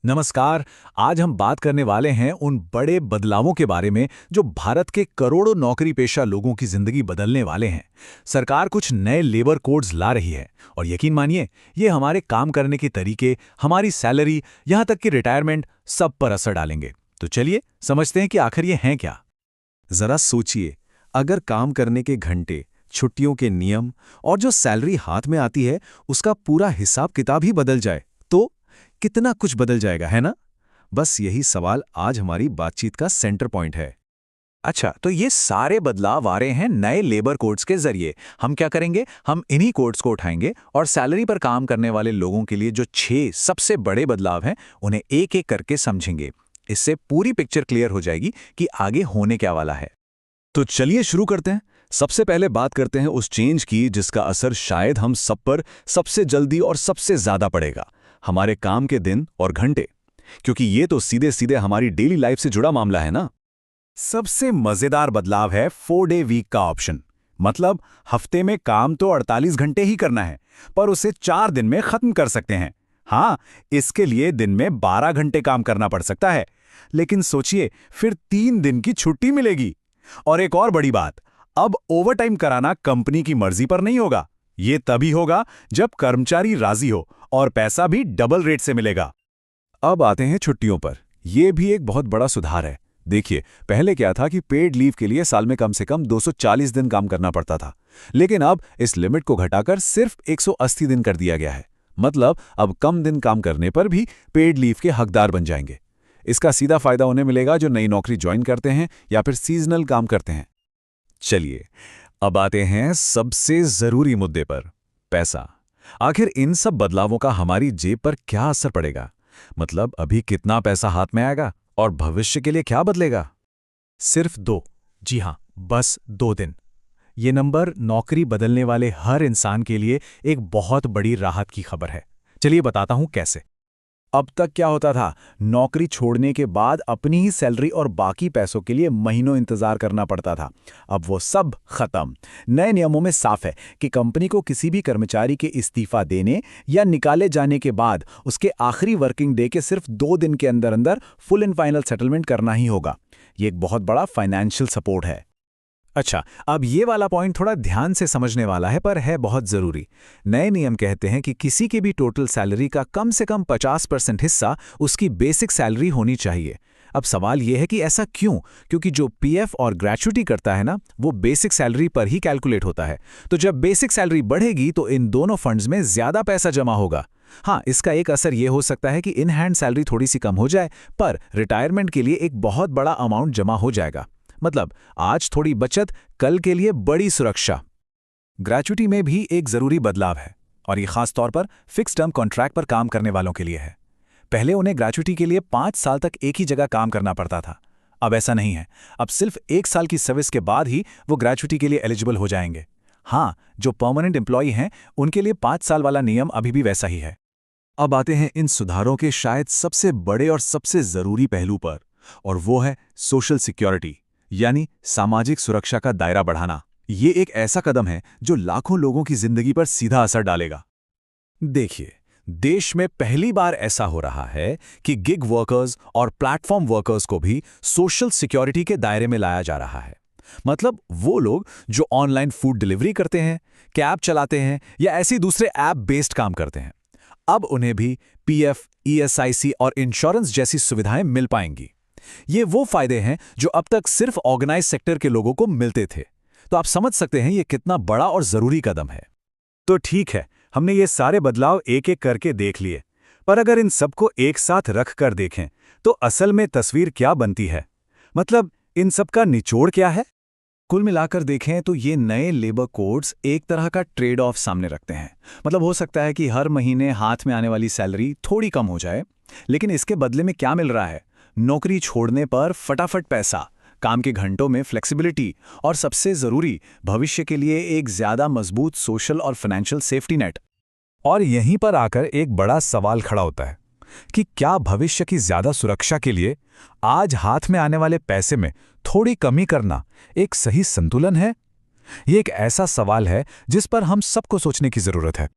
नमस्कार। आज हम बात करने वाले हैं उन बड़े बदलावों के बारे में जो भारत के करोड़ों नौकरी पेशा लोगों की जिंदगी बदलने वाले हैं। सरकार कुछ नए लेबर कोड्स ला रही है और यकीन मानिए, ये हमारे काम करने के तरीके, हमारी सैलरी, यहाँ तक कि रिटायरमेंट, सब पर असर डालेंगे। तो चलिए समझते हैं कि आखिर ये हैं क्या। जरा सोचिए, अगर काम करने के घंटे, छुट्टियों के नियम और जो सैलरी हाथ में आती है उसका पूरा हिसाब किताब ही बदल जाए तो कितना कुछ बदल जाएगा, है ना? बस यही सवाल आज हमारी बातचीत का सेंटर पॉइंट है। अच्छा, तो ये सारे बदलाव आ रहे हैं नए लेबर कोड्स के जरिए। हम क्या करेंगे, हम इन्हीं कोड्स को उठाएंगे और सैलरी पर काम करने वाले लोगों के लिए जो 6 सबसे बड़े बदलाव हैं उन्हें एक एक करके समझेंगे। इससे पूरी पिक्चर क्लियर हो जाएगी कि आगे होने क्या वाला है। तो चलिए शुरू करते हैं। सबसे पहले बात करते हैं उस चेंज की जिसका असर शायद हम सब पर सबसे जल्दी और सबसे ज्यादा पड़ेगा, हमारे काम के दिन और घंटे, क्योंकि ये तो सीधे सीधे हमारी डेली लाइफ से जुड़ा मामला है ना। सबसे मजेदार बदलाव है 4 डे वीक का ऑप्शन। मतलब हफ्ते में काम तो 48 घंटे ही करना है, पर उसे 4 दिन में खत्म कर सकते हैं। हाँ, इसके लिए दिन में 12 घंटे काम करना पड़ सकता है, लेकिन सोचिए, फिर 3 दिन की छुट्टी मिलेगी। और एक और बड़ी बात, अब ओवरटाइम कराना कंपनी की मर्जी पर नहीं होगा। ये तभी होगा जब कर्मचारी राजी हो और पैसा भी डबल रेट से मिलेगा। अब आते हैं छुट्टियों पर। यह भी एक बहुत बड़ा सुधार है। देखिए, पहले क्या था कि पेड लीव के लिए साल में कम से कम 240 दिन काम करना पड़ता था, लेकिन अब इस लिमिट को घटाकर सिर्फ 180 दिन कर दिया गया है। मतलब अब कम दिन काम करने पर भी पेड लीव के हकदार बन जाएंगे। इसका सीधा फायदा उन्हें मिलेगा जो नई नौकरी ज्वाइन करते हैं या फिर सीजनल काम करते हैं। चलिए, अब आते हैं सबसे जरूरी मुद्दे पर, पैसा। आखिर इन सब बदलावों का हमारी जेब पर क्या असर पड़ेगा? मतलब अभी कितना पैसा हाथ में आएगा और भविष्य के लिए क्या बदलेगा? सिर्फ 2, जी हाँ, बस 2 दिन। ये नंबर नौकरी बदलने वाले हर इंसान के लिए एक बहुत बड़ी राहत की खबर है। चलिए बताता हूं कैसे। अब तक क्या होता था, नौकरी छोड़ने के बाद अपनी ही सैलरी और बाकी पैसों के लिए महीनों इंतजार करना पड़ता था। अब वो सब खत्म। नए नियमों में साफ है कि कंपनी को किसी भी कर्मचारी के इस्तीफा देने या निकाले जाने के बाद उसके आखिरी वर्किंग डे के सिर्फ 2 दिन के अंदर अंदर फुल एंड फाइनल सेटलमेंट करना ही होगा। ये एक बहुत बड़ा फाइनेंशियल सपोर्ट है। अच्छा, अब ये वाला पॉइंट थोड़ा ध्यान से समझने वाला है, पर है बहुत जरूरी। नए नियम कहते हैं कि किसी की भी टोटल सैलरी का कम से कम 50% हिस्सा उसकी बेसिक सैलरी होनी चाहिए। अब सवाल यह है कि ऐसा क्यों? क्योंकि जो पीएफ और ग्रेच्युटी करता है ना, वो बेसिक सैलरी पर ही कैलकुलेट होता है। तो जब बेसिक सैलरी बढ़ेगी तो इन दोनों फंड्स में ज्यादा पैसा जमा होगा। हाँ, इसका एक असर यह हो सकता है कि इन हैंड सैलरी थोड़ी सी कम हो जाए, पर रिटायरमेंट के लिए एक बहुत बड़ा अमाउंट जमा हो जाएगा। मतलब आज थोड़ी बचत, कल के लिए बड़ी सुरक्षा। ग्रेच्युटी में भी एक जरूरी बदलाव है, और ये खास तौर पर फिक्स टर्म कॉन्ट्रैक्ट पर काम करने वालों के लिए है। पहले उन्हें ग्रेच्युटी के लिए 5 साल तक एक ही जगह काम करना पड़ता था। अब ऐसा नहीं है। अब सिर्फ 1 साल की सर्विस के बाद ही वो ग्रेच्युटी के लिए एलिजिबल हो जाएंगे। हाँ, जो परमानेंट एम्प्लॉई हैं उनके लिए 5 साल वाला नियम अभी भी वैसा ही है। अब आते हैं इन सुधारों के शायद सबसे बड़े और सबसे जरूरी पहलू पर, और वो है सोशल सिक्योरिटी, यानी सामाजिक सुरक्षा का दायरा बढ़ाना। ये एक ऐसा कदम है जो लाखों लोगों की जिंदगी पर सीधा असर डालेगा। देखिए, देश में पहली बार ऐसा हो रहा है कि गिग वर्कर्स और प्लेटफॉर्म वर्कर्स को भी सोशल सिक्योरिटी के दायरे में लाया जा रहा है। मतलब वो लोग जो ऑनलाइन फूड डिलीवरी करते हैं, कैब चलाते हैं या ऐसी दूसरे ऐप बेस्ड काम करते हैं, अब उन्हें भी पीएफ, ईएसआईसी और इंश्योरेंस जैसी सुविधाएं मिल पाएंगी। ये वो फायदे हैं जो अब तक सिर्फ ऑर्गेनाइज सेक्टर के लोगों को मिलते थे। तो आप समझ सकते हैं ये कितना बड़ा और जरूरी कदम है। तो ठीक है, हमने ये सारे बदलाव एक एक करके देख लिए, पर अगर इन सबको एक साथ रख कर देखें तो असल में तस्वीर क्या बनती है? मतलब इन सब का निचोड़ क्या है? कुल मिलाकर देखें तो ये नए लेबर कोड्स एक तरह का ट्रेड ऑफ सामने रखते हैं। मतलब हो सकता है कि हर महीने हाथ में आने वाली सैलरी थोड़ी कम हो जाए, लेकिन इसके बदले में क्या मिल रहा है? नौकरी छोड़ने पर फटाफट पैसा, काम के घंटों में फ्लेक्सिबिलिटी और सबसे जरूरी, भविष्य के लिए एक ज्यादा मजबूत सोशल और फाइनेंशियल सेफ्टी नेट। और यहीं पर आकर एक बड़ा सवाल खड़ा होता है कि क्या भविष्य की ज्यादा सुरक्षा के लिए आज हाथ में आने वाले पैसे में थोड़ी कमी करना एक सही संतुलन है? ये एक ऐसा सवाल है जिस पर हम सबको सोचने की जरूरत है।